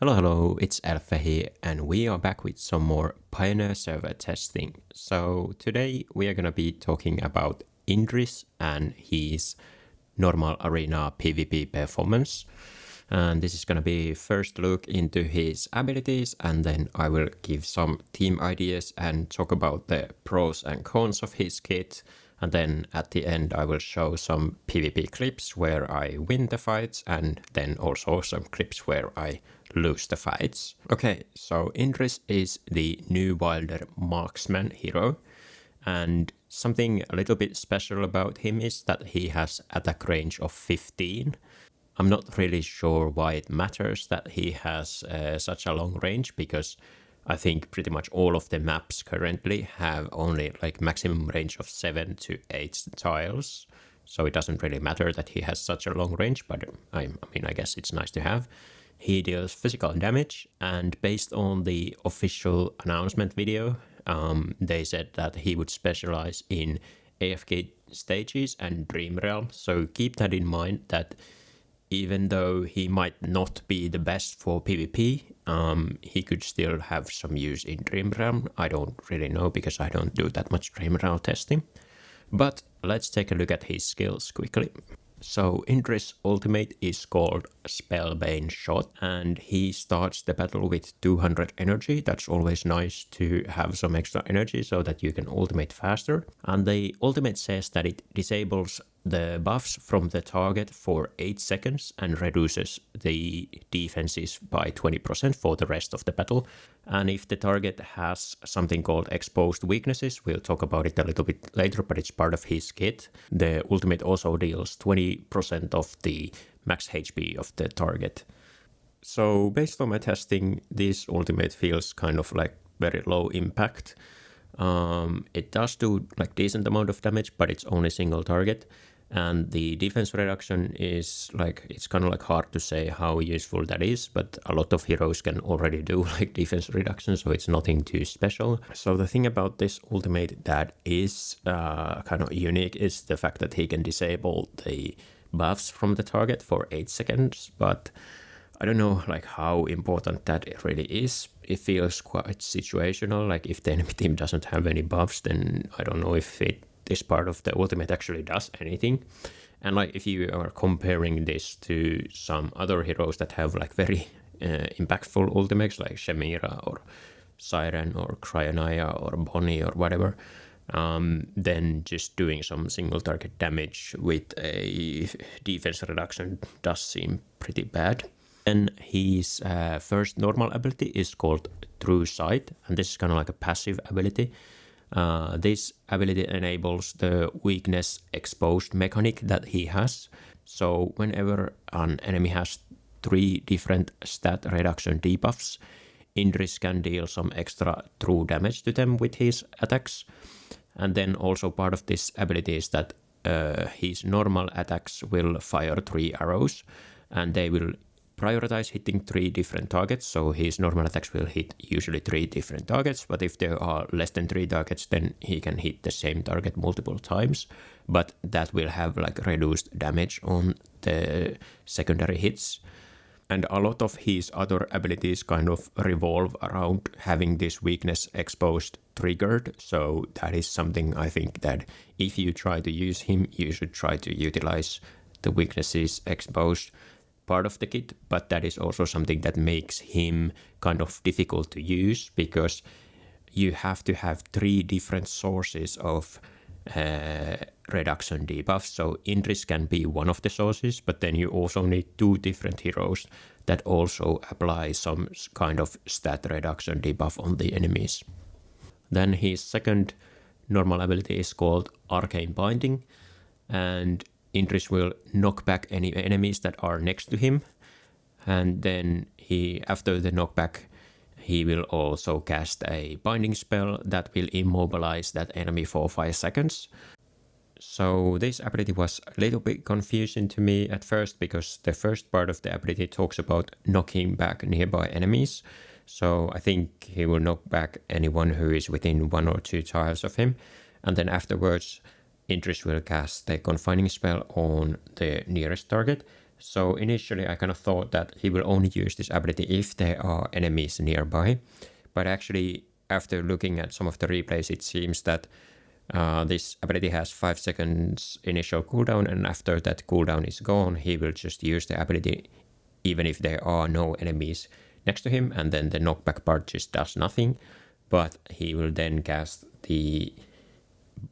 Hello, it's Alpha here, and we are back with some more Pioneer server testing. So today we are gonna be talking about Indris and his normal arena PvP performance. And this is gonna be first look into his abilities, and then I will give some team ideas and talk about the pros and cons of his kit. And then at the end I will show some PvP clips where I win the fights, and then also some clips where I lose the fights. Okay, so Indris is the new Wilder Marksman hero, and something a little bit special about him is that he has attack range of 15. I'm not really sure why it matters that he has such a long range, because I think pretty much all of the maps currently have only like maximum range of 7 to 8 tiles. So it doesn't really matter that he has such a long range, but I mean, I guess it's nice to have. He deals physical damage, and based on the official announcement video, they said that he would specialize in AFK stages and Dream Realm. So keep that in mind, that even though he might not be the best for PvP, he could still have some use in Dream Realm. I don't really know because I don't do that much Dream Realm testing. But let's take a look at his skills quickly. So Indris' ultimate is called Spellbane Shot, and he starts the battle with 200 energy. That's always nice to have some extra energy so that you can ultimate faster. And the ultimate says that it disables the buffs from the target for 8 seconds and reduces the defenses by 20% for the rest of the battle. And if the target has something called exposed weaknesses, we'll talk about it a little bit later, but it's part of his kit. The ultimate also deals 20% of the max HP of the target. So based on my testing, this ultimate feels kind of like very low impact. It does do like decent amount of damage, but it's only single target. And the defense reduction is like, it's kind of like hard to say how useful that is, but a lot of heroes can already do like defense reduction, so it's nothing too special. So the thing about this ultimate that is kind of unique is the fact that he can disable the buffs from the target for 8 seconds, but I don't know like how important that it really is. It feels quite situational, like if the enemy team doesn't have any buffs, then I don't know if this part of the ultimate actually does anything. And like if you are comparing this to some other heroes that have like very impactful ultimates like Shemira or Siren or Cryonaya or Bonnie or whatever, then just doing some single target damage with a defense reduction does seem pretty bad. And his first normal ability is called True Sight, and this is kind of like a passive ability. This ability enables the weakness exposed mechanic that he has. So whenever an enemy has 3 different stat reduction debuffs, Indris can deal some extra true damage to them with his attacks. And then also part of this ability is that his normal attacks will fire 3 arrows, and they will prioritize hitting 3 different targets. So his normal attacks will hit usually 3 different targets, but if there are less than 3 targets, then he can hit the same target multiple times, but that will have like reduced damage on the secondary hits. And a lot of his other abilities kind of revolve around having this weakness exposed triggered. So that is something I think that if you try to use him, you should try to utilize the weaknesses exposed part of the kit, but that is also something that makes him kind of difficult to use, because you have to have 3 different sources of reduction debuffs. So Indris can be one of the sources, but then you also need 2 different heroes that also apply some kind of stat reduction debuff on the enemies. Then his second normal ability is called Arcane Binding, and Indris will knock back any enemies that are next to him, and then after the knockback, he will also cast a binding spell that will immobilize that enemy for 5 seconds. So this ability was a little bit confusing to me at first, because the first part of the ability talks about knocking back nearby enemies. So I think he will knock back anyone who is within 1 or 2 tiles of him, and then afterwards Indris will cast the confining spell on the nearest target. So initially I kind of thought that he will only use this ability if there are enemies nearby. But actually, after looking at some of the replays, it seems that this ability has 5 seconds initial cooldown, and after that cooldown is gone, he will just use the ability even if there are no enemies next to him, and then the knockback part just does nothing. But he will then cast the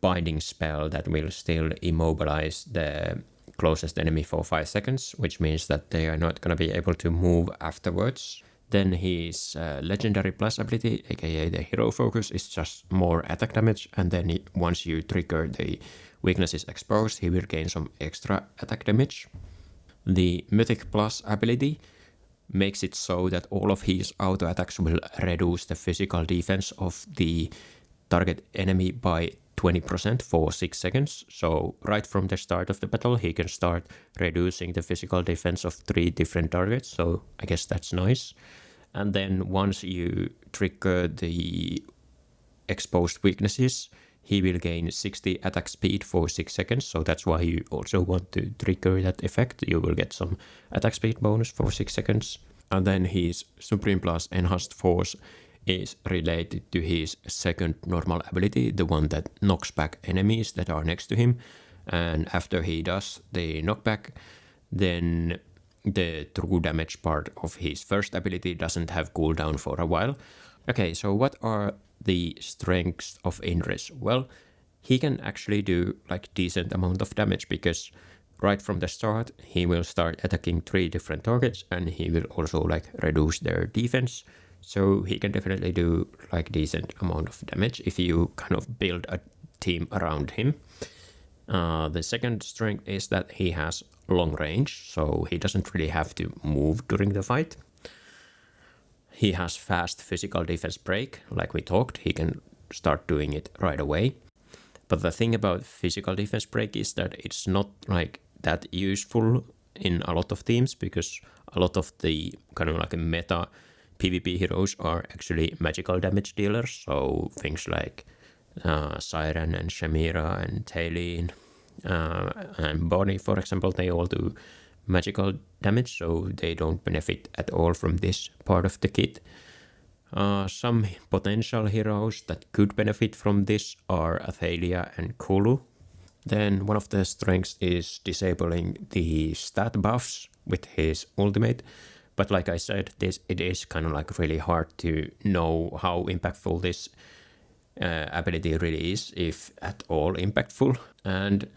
binding spell that will still immobilize the closest enemy for 5 seconds, which means that they are not going to be able to move afterwards. Then his legendary plus ability, aka the hero focus, is just more attack damage, and then once you trigger the weakness is exposed, he will gain some extra attack damage. The mythic plus ability makes it so that all of his auto attacks will reduce the physical defense of the target enemy by 20% for 6 seconds. So right from the start of the battle, he can start reducing the physical defense of 3 different targets. So I guess that's nice. And then once you trigger the exposed weaknesses, he will gain 60 attack speed for 6 seconds. So that's why you also want to trigger that effect. You will get some attack speed bonus for 6 seconds. And then his Supreme Plus Enhanced Force is related to his second normal ability, the one that knocks back enemies that are next to him. And after he does the knockback, then the true damage part of his first ability doesn't have cooldown for a while. Okay, so what are the strengths of Indris? Well, he can actually do like decent amount of damage because right from the start, he will start attacking 3 different targets and he will also like reduce their defense. So he can definitely do like decent amount of damage if you kind of build a team around him. The second strength is that he has long range, so he doesn't really have to move during the fight. He has fast physical defense break, like we talked, he can start doing it right away. But the thing about physical defense break is that it's not like that useful in a lot of teams because a lot of the kind of like meta PvP heroes are actually magical damage dealers, so things like Siren and Shamira and Tailene and Bonnie, for example, they all do magical damage, so they don't benefit at all from this part of the kit. Some potential heroes that could benefit from this are Athalia and Kulu. Then one of the strengths is disabling the stat buffs with his ultimate. But like I said, it is kind of like really hard to know how impactful this ability really is, if at all impactful. And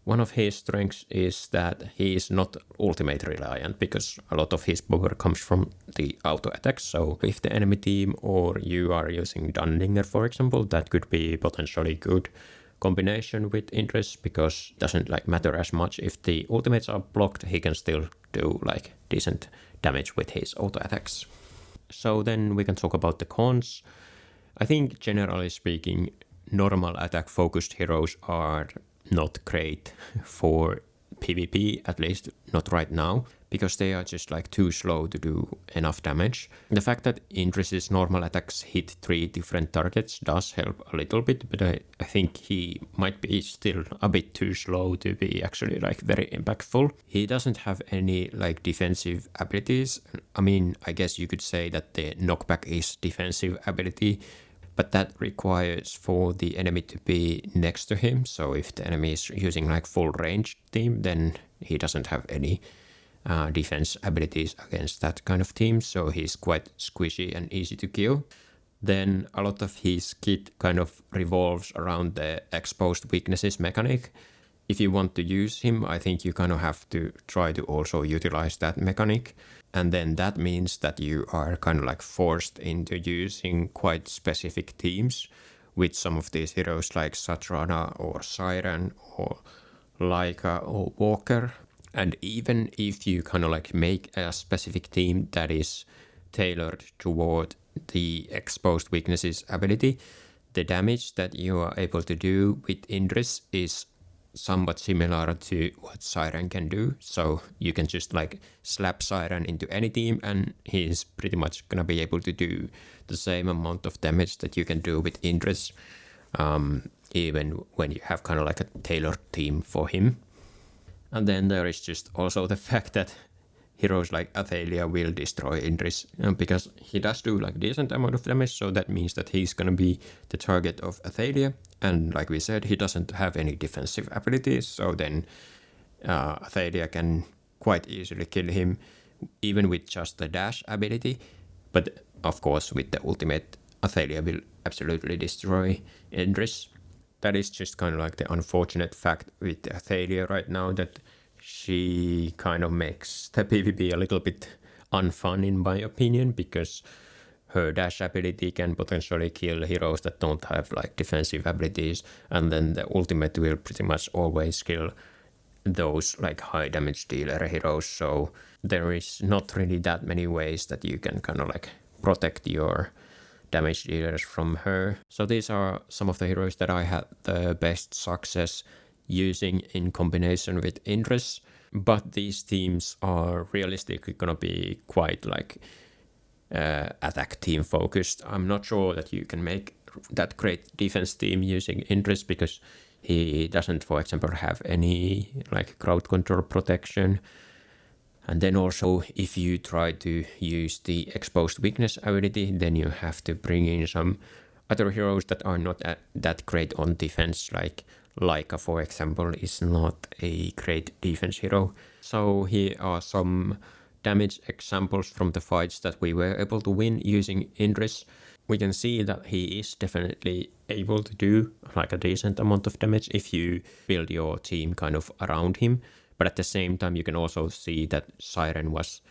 one of his strengths is that he is not ultimate reliant because a lot of his power comes from the auto attacks. So if the enemy team or you are using Dundinger, for example, that could be potentially good combination with Indris because it doesn't like matter as much if the ultimates are blocked, he can still do like decent damage with his auto attacks. So then we can talk about the cons. I think generally speaking, normal attack focused heroes are not great for PvP, at least not right now, because they are just like too slow to do enough damage. The fact that Indris' normal attacks hit 3 different targets does help a little bit, but I think he might be still a bit too slow to be actually like very impactful. He doesn't have any like defensive abilities. I mean, I guess you could say that the knockback is defensive ability, but that requires for the enemy to be next to him. So if the enemy is using like full range team, then he doesn't have any defense abilities against that kind of team. So he's quite squishy and easy to kill. Then a lot of his kit kind of revolves around the exposed weaknesses mechanic. If you want to use him, I think you kind of have to try to also utilize that mechanic. And then that means that you are kind of like forced into using quite specific teams with some of these heroes like Satrana or Siren or Laika or Walker. And even if you kind of like make a specific team that is tailored toward the exposed weaknesses ability, the damage that you are able to do with Indris is somewhat similar to what Siren can do. So you can just like slap Siren into any team and he's pretty much gonna be able to do the same amount of damage that you can do with Indris, even when you have kind of like a tailored team for him. And then there is just also the fact that heroes like Athalia will destroy Indris, because he does do like decent amount of damage, so that means that he's gonna be the target of Athalia. And like we said, he doesn't have any defensive abilities, so then Athalia can quite easily kill him, even with just the dash ability. But of course, with the ultimate, Athalia will absolutely destroy Indris. That is just kind of like the unfortunate fact with Athalia right now, that she kind of makes the PvP a little bit unfun in my opinion, because her dash ability can potentially kill heroes that don't have like defensive abilities, and then the ultimate will pretty much always kill those like high damage dealer heroes. So there is not really that many ways that you can kind of like protect your damage dealers from her. So these are some of the heroes that I had the best success using in combination with Indris, but these teams are realistically gonna be quite like attack team focused. I'm not sure that you can make that great defense team using Indris, because he doesn't, for example, have any like crowd control protection. And then also, if you try to use the exposed weakness ability, then you have to bring in some other heroes that are not that great on defense, like Laika, for example, is not a great defense hero. So here are some damage examples from the fights that we were able to win using Indris. We can see that he is definitely able to do like a decent amount of damage if you build your team kind of around him. But at the same time, you can also see that Siren was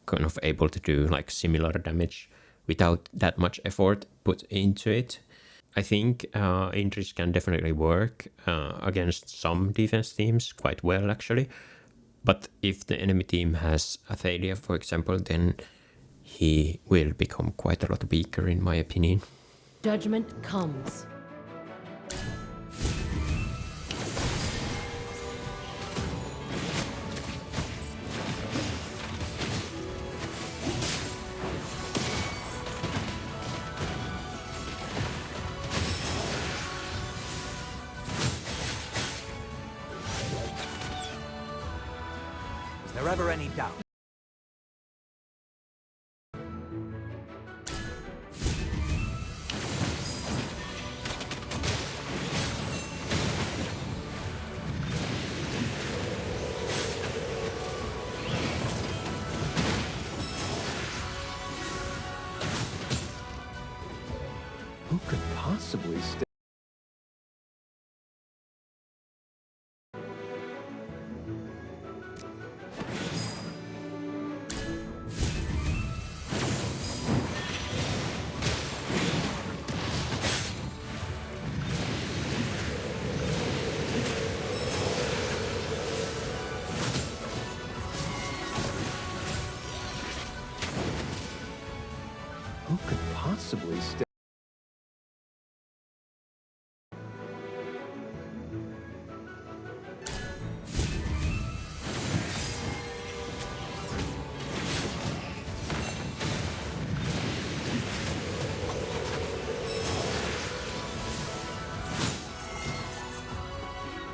kind of able to do like similar damage without that much effort put into it. I think Indris can definitely work against some defense teams quite well, actually. But if the enemy team has Athalia, for example, then he will become quite a lot weaker, in my opinion. Judgment comes. Is there ever any doubt? Who could possibly stay? Who could possibly stay?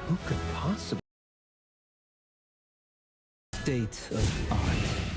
Who could possibly? State of art.